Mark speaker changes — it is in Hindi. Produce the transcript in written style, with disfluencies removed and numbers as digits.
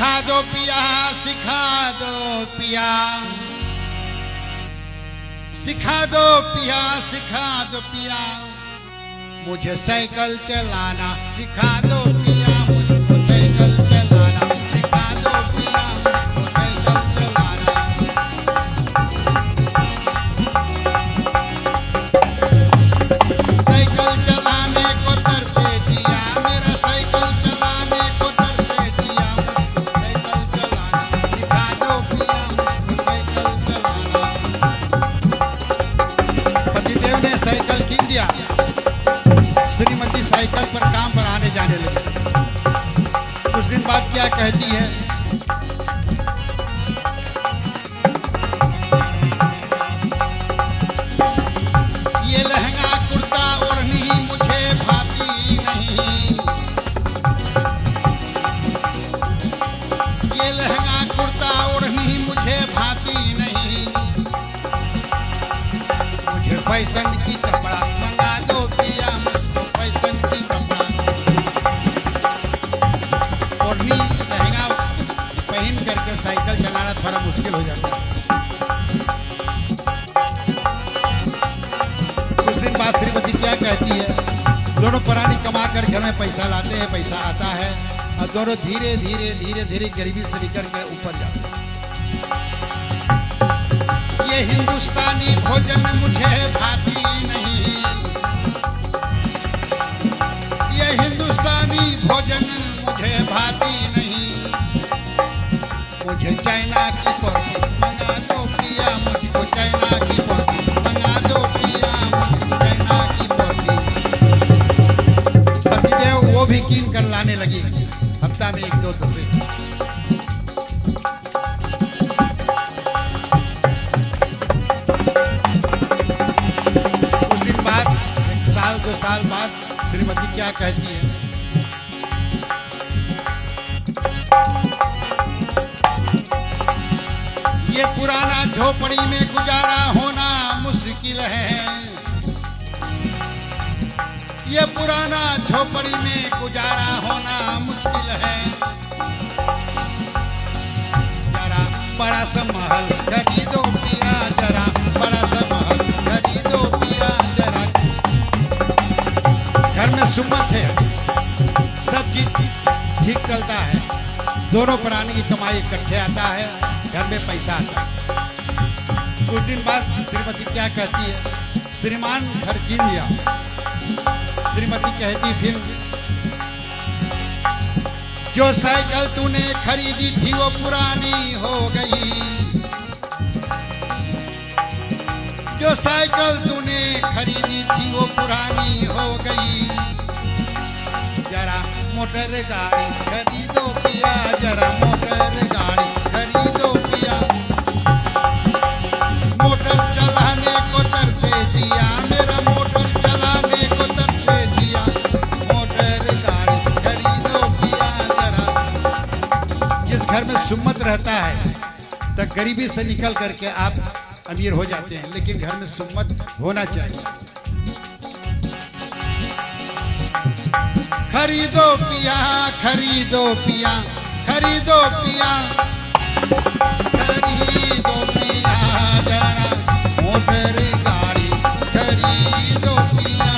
Speaker 1: सिखा दो पिया, सिखा दो पिया, सिखा दो पिया, सिखा दो पिया, मुझे साइकिल चलाना सिखा दो पिया, मुझको साइकिल चलाना सिखा दो पिया, मुझको साइकिल चलाना। साइकिल चलाने को तरसे जिया, मेरा साइकिल चलाने को तरसे जिया, मुझको साइकिल चलाना सिखा दो पिया, मुझको साइकिल चलाना। पतिदेव ने साइकिल कीन दिया, श्रीमती साइकिल पर काम पर आने जाने लगी। कुछ दिन बाद क्या कहती है, ये लहंगा कुर्ता ओढ़नी मुझे भाती नहीं, ये लहंगा कुर्ता ओढ़नी मुझे भाती नहीं, मुझे फैशन की कपड़ा मंगा दो पिया, साइकिल चलाना थोड़ा मुश्किल हो जाता है। कुछ दिन बाद श्रीमती क्या कहती है, दोनों प्राणी कमा कर घर में पैसा लाते हैं, पैसा आता है और दोनों धीरे धीरे धीरे धीरे गरीबी से निकल के ऊपर जाते हैं। ये हिंदुस्तानी भोजन मुझे भाती नहीं, ये हिंदुस्तानी भोजन मुझे भाती नहीं, मुझे चाइना की पोती मंगा दो पिया, मुझको चाइना की पोती मंगा दो पिया, मुझको चाइना की पोती। पतिदेव वो भी कीन कर लाने लगी, हफ्ता में 1-2 रुपए। कुछ दिन बाद, 1-2 साल बाद श्रीमती क्या कहती है, ये पुराना झोपड़ी में गुजारा होना मुश्किल है, ये पुराना झोपड़ी में गुजारा होना मुश्किल है, जरा बड़ा सा महल खरीदो पिया, जरा बड़ा सा महल खरीदो पिया, जरा घर में सुमत है, सब चीज ठीक चलता है, दोनों प्राणी की कमाई इकट्ठे आता है, घर में पैसा आता है। कुछ दिन बाद श्रीमती क्या कहती है, श्रीमान घर कीन लिया। श्रीमती कहती फिर, जो साइकिल तूने खरीदी थी वो पुरानी हो गई, जो साइकिल तूने खरीदी थी वो पुरानी हो गई, जरा मोटर गाड़ी खरीदो पिया, जरा मोटर गाड़ी खरीदो पिया, मोटर चलाने को तरसे जिया, मेरा मोटर चलाने को तरसे जिया, मोटर गाड़ी खरीदो पिया, जरा। जिस घर में सुम्मत रहता है तो गरीबी से निकल करके आप अमीर हो जाते हैं, लेकिन घर में सुम्मत होना चाहिए। खरीदो पिया, खरीदो पिया, खरीदो पिया, खरीदो पिया, जरा मोटर गाड़ी खरीदो पिया,